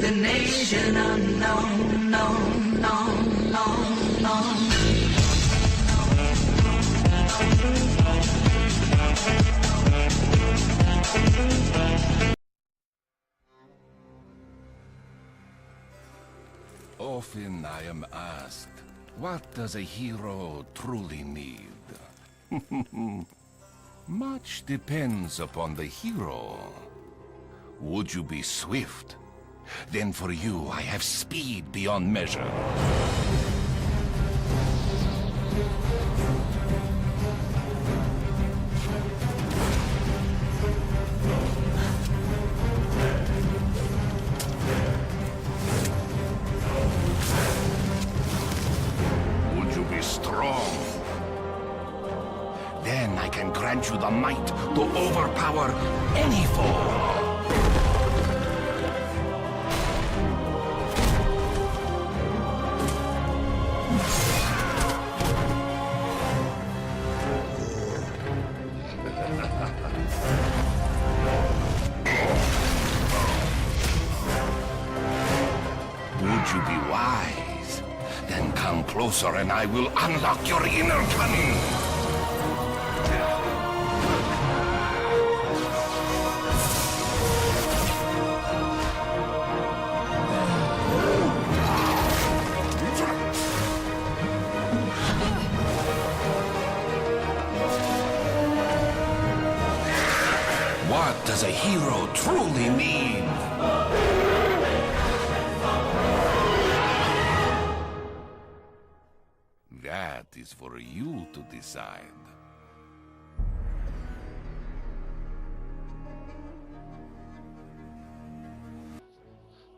destination unknown, known, known, known, known. Often I am asked, what does a hero truly need? Much depends upon the hero. Would you be swift? Then for you I have speed beyond measure. Then I can grant you the might to overpower any foe. Would you be wise? Then come closer and I will unlock your inner cunning. What does a hero truly need? That is for you to decide.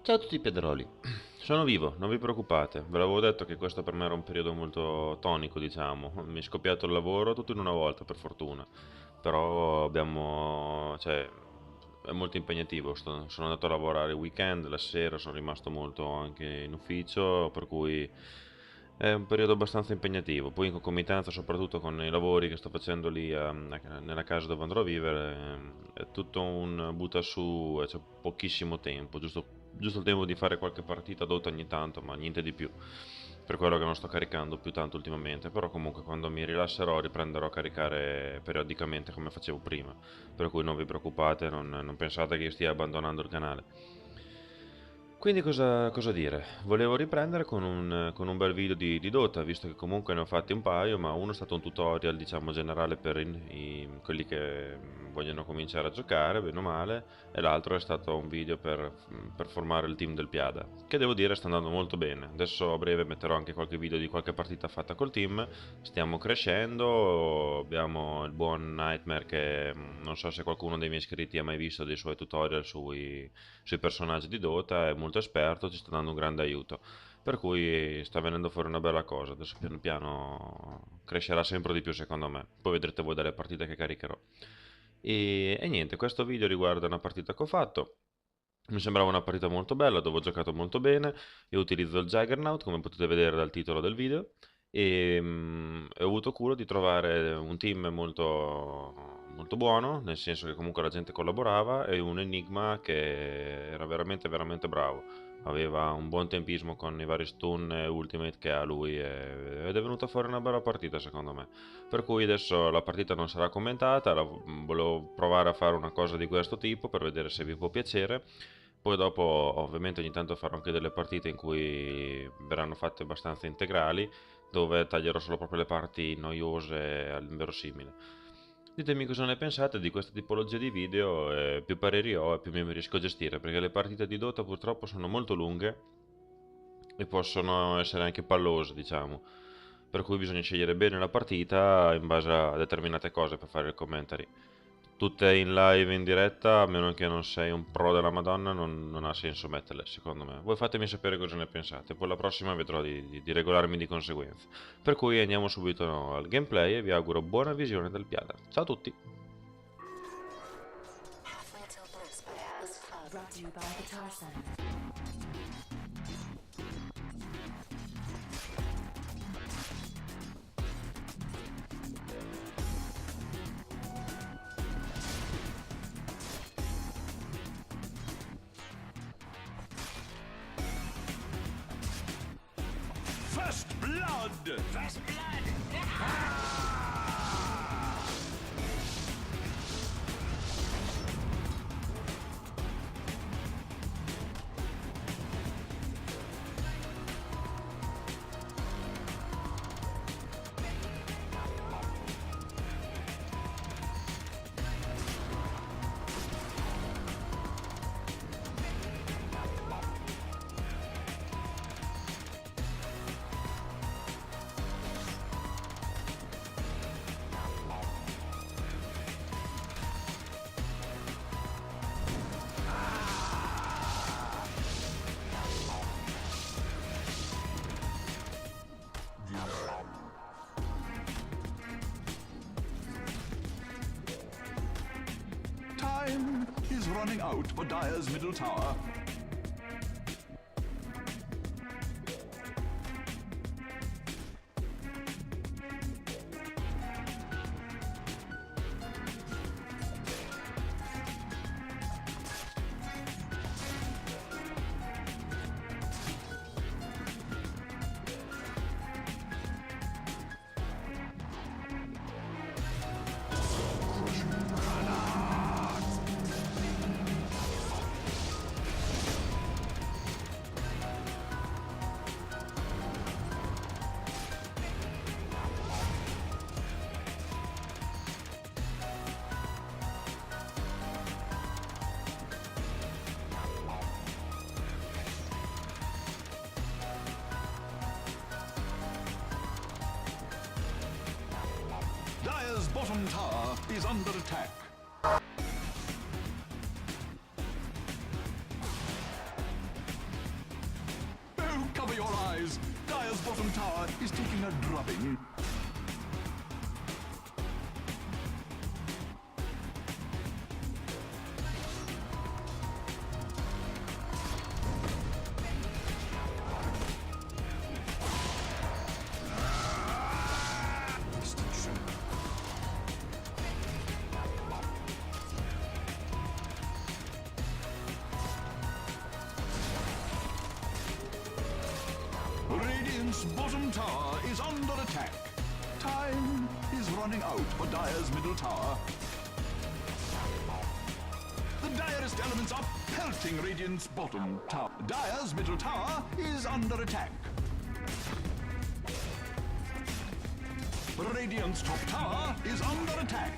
Ciao a tutti i piadaroli, sono vivo, non vi preoccupate, ve l'avevo detto che questo per me era un periodo molto tonico, diciamo, mi è scoppiato il lavoro tutto in una volta, per fortuna, però è molto impegnativo, sono andato a lavorare il weekend, la sera sono rimasto molto anche in ufficio, per cui è un periodo abbastanza impegnativo, poi in concomitanza soprattutto con i lavori che sto facendo lì nella casa dove andrò a vivere, è tutto un butta su e c'è pochissimo tempo, giusto il tempo di fare qualche partita DOTA ogni tanto, ma niente di più, per quello che non sto caricando più tanto ultimamente, però comunque quando mi rilasserò riprenderò a caricare periodicamente come facevo prima, per cui non vi preoccupate, non pensate che io stia abbandonando il canale. Quindi cosa dire? Volevo riprendere con un bel video di Dota, visto che comunque ne ho fatti un paio, ma uno è stato un tutorial, diciamo, generale per quelli che vogliono cominciare a giocare, bene o male, e l'altro è stato un video per formare il team del Piada, che devo dire sta andando molto bene. Adesso a breve metterò anche qualche video di qualche partita fatta col team, stiamo crescendo, abbiamo il buon Nightmare che non so se qualcuno dei miei iscritti ha mai visto dei suoi tutorial sui personaggi di Dota, è molto esperto, ci sta dando un grande aiuto, per cui sta venendo fuori una bella cosa, adesso piano piano crescerà sempre di più secondo me, poi vedrete voi dalle partite che caricherò. E niente, questo video riguarda una partita che ho fatto, mi sembrava una partita molto bella, dove ho giocato molto bene, io utilizzo il Juggernaut come potete vedere dal titolo del video, e ho avuto cura di trovare un team molto buono, nel senso che comunque la gente collaborava, e un enigma che era veramente veramente bravo, aveva un buon tempismo con i vari stun e ultimate che ha lui, ed è venuta fuori una bella partita secondo me, per cui adesso la partita non sarà commentata, volevo provare a fare una cosa di questo tipo per vedere se vi può piacere. Poi dopo ovviamente ogni tanto farò anche delle partite in cui verranno fatte abbastanza integrali, dove taglierò solo proprio le parti noiose all'inverosimile. Ditemi cosa ne pensate di questa tipologia di video, e più pareri ho e più mi riesco a gestire, perché le partite di Dota purtroppo sono molto lunghe e possono essere anche pallose, diciamo. Per cui bisogna scegliere bene la partita in base a determinate cose per fare il commentary. Tutte in live in diretta, a meno che non sei un pro della Madonna, non ha senso metterle, secondo me. Voi fatemi sapere cosa ne pensate, poi la prossima vedrò di regolarmi di conseguenza. Per cui andiamo subito al gameplay e vi auguro buona visione del Piada. Ciao a tutti! First blood! First blood! Time is running out for Dyer's middle tower. Dyer's bottom tower is under attack. Oh, cover your eyes! Dyer's bottom tower is taking a drubbing. Radiant's bottom tower is under attack. Time is running out for Dyer's middle tower. The direst elements are pelting Radiant's bottom tower. Dyer's middle tower is under attack. Radiant's top tower is under attack.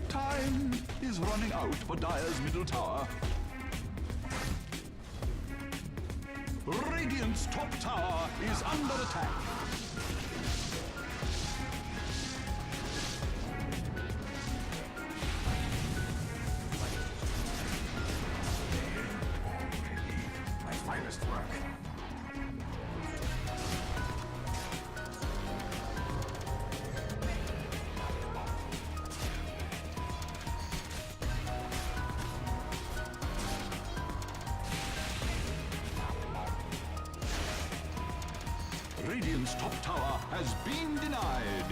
Time is running out for Dyer's middle tower. Radiant's top tower is under attack. My finest work. Radiant's top tower has been denied.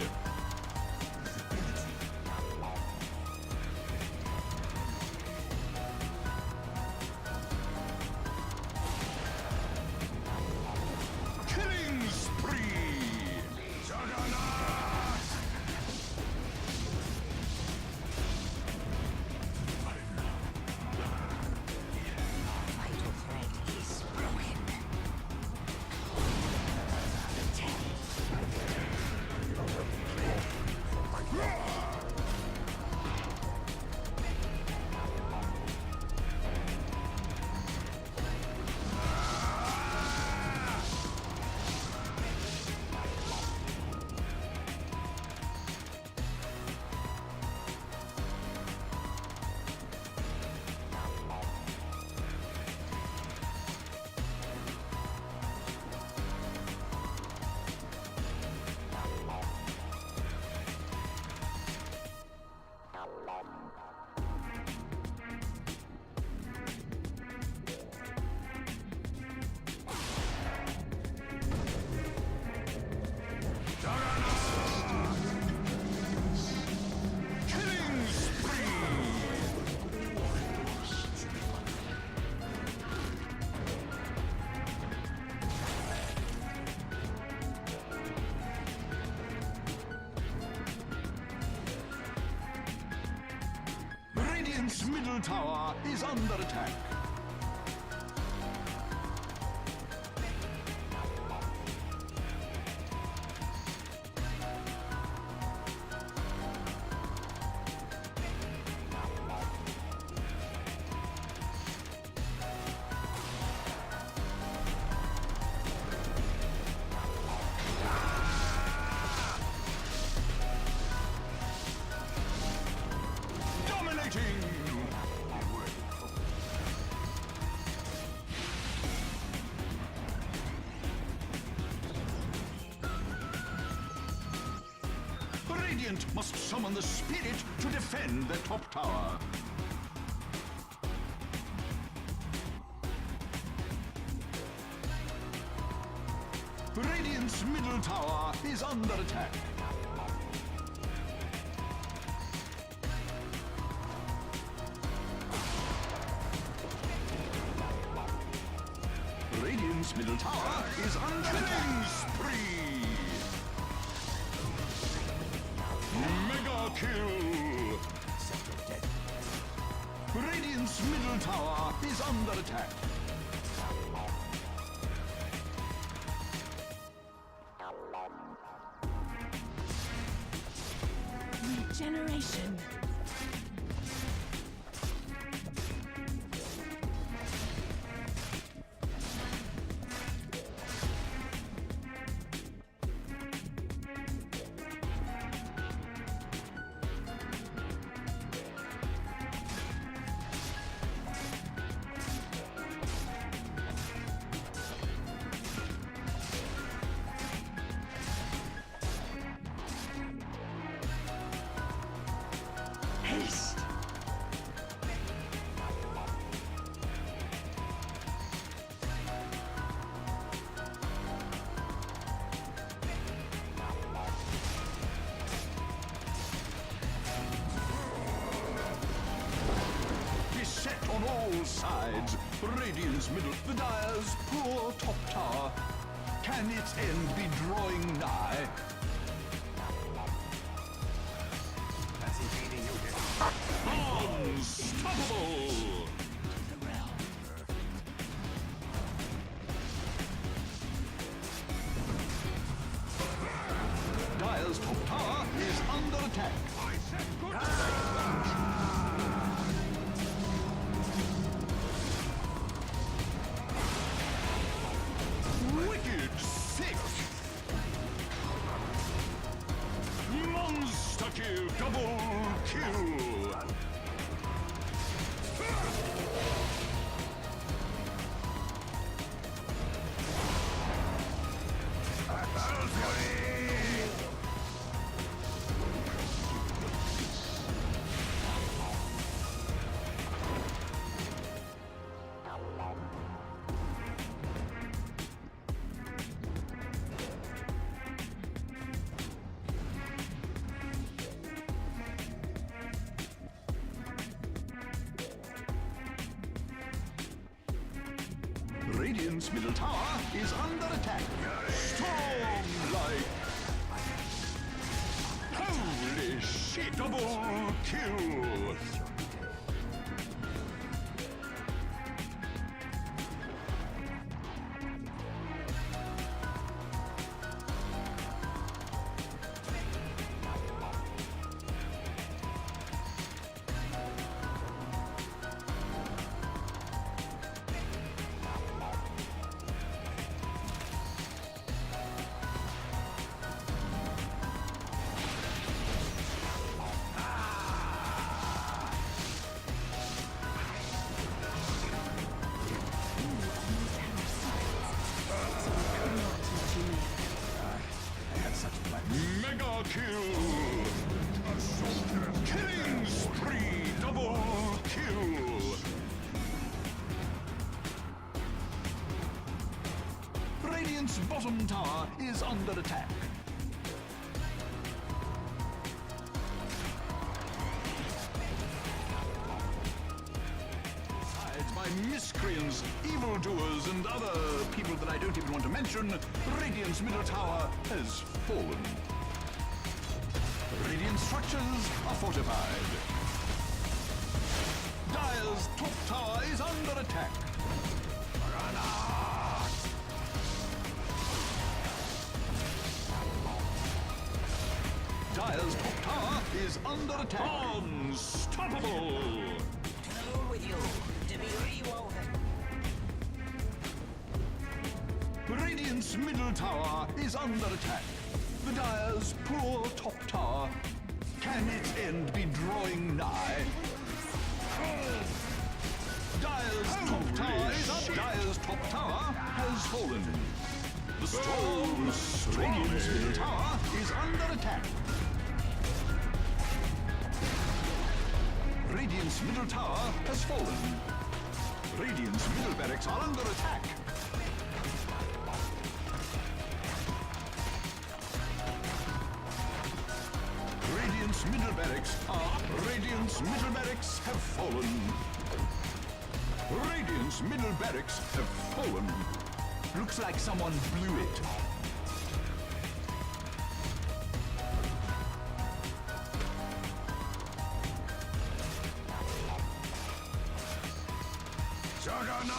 Killing spree! Juggernaut! Vital thread is broken. Radiant's middle tower is under attack. Radiant must summon the spirit to defend their top tower. Radiant's middle tower is under attack. Radiant's middle tower is under attack. Spree! Mega kill! Radiant's middle tower is under attack. Regeneration. Haste. Beset on all sides, Radiant's middle, the Dire's poor top tower. Can its end be drawing nigh? Unstoppable! Dire's top tower is under attack. Wicked sick! Monster kill, double kill! Radiant's middle tower is under attack. Storm-like. Holy shit! Double kill! Mega kill! Killing spree! Double kill! Radiant's bottom tower is under attack. By miscreants, evildoers, and other people that I don't even want to mention, Radiant's middle tower has fallen. Radiant structures are fortified. Dire's top tower is under attack. Dire's top tower is under attack. Unstoppable! Go with you to be rewoven. Radiant's middle tower is under attack. The Dire's poor top tower. Can its end be drawing nigh? Dire's top tower is up. Dire's top tower has fallen. The storm, Radiant's middle tower is under attack. Radiant's middle tower has fallen. Radiant's middle barracks are under attack. Radiant's middle barracks are up. Radiant's middle barracks have fallen. Radiant's middle barracks have fallen. Looks like someone blew it. Juggernaut!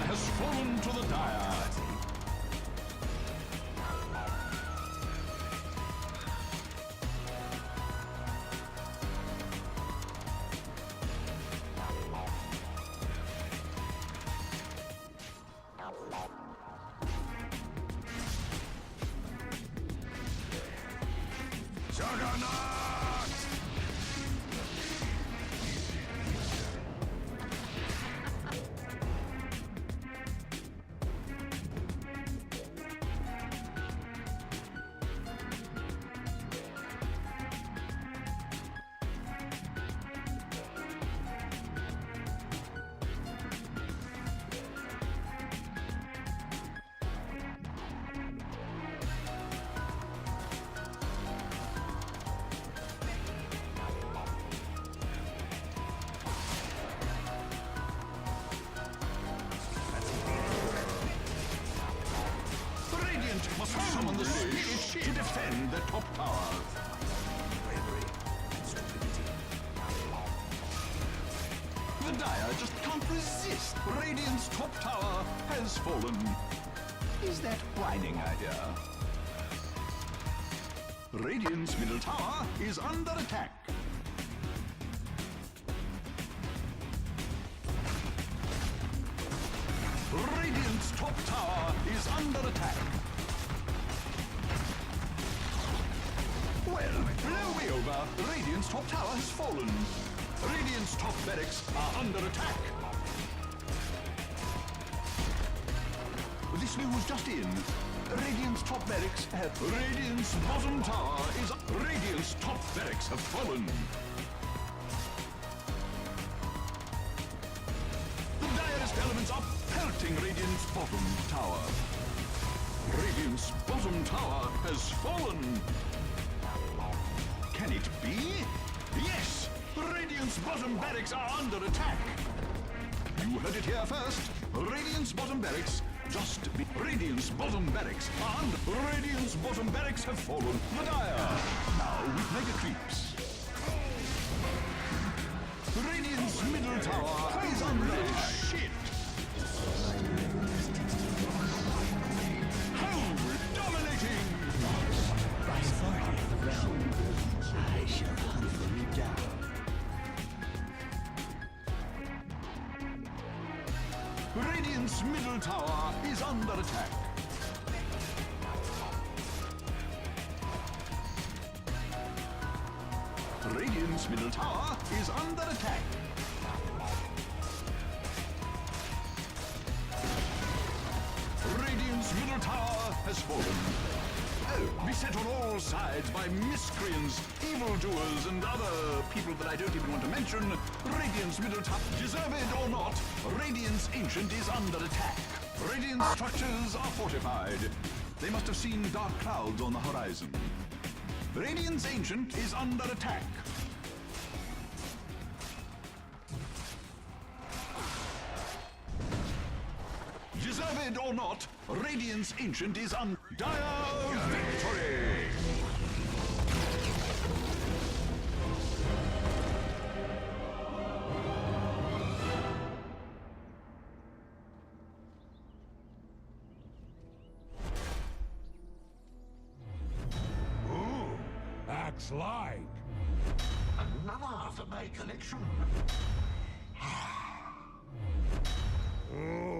Has fallen to the Dire. Juggernaut! Radiant must summon the spirit to defend their top tower. The Dire just can't resist. Radiant's top tower has fallen. Is that whining, I hear? Radiant's middle tower is under attack. Radiant's top tower is under attack. Well, blow me over. Radiant's top tower has fallen. Radiant's top barracks are under attack. This news just in. Radiant's top barracks have... Radiant's bottom tower is... Radiant's top barracks have fallen. The direst elements are pelting Radiant's bottom tower. Radiant's bottom tower has fallen. Can it be? Yes! Radiant's bottom barracks are under attack. You heard it here first. Radiant's bottom barracks just be... Radiant's bottom barracks are under... Radiant's bottom barracks have fallen. The Dire, now with mega creeps. Radiant's middle tower is under shit. How dominating! By authority of the realm, I shall hunt you down. Radiant's middle tower is under attack. Radiant's middle tower is under attack. Radiant's middle tower has fallen. beset on all sides by miscreants, evildoers, and other people that I don't even want to mention, Radiant's middle top, deserve it or not, Radiant's Ancient is under attack. Radiant structures are fortified. They must have seen dark clouds on the horizon. Radiant's Ancient is under attack. Deserve it or not, Radiant's Ancient is on dire victory! Acts like. Another for my collection. Oh.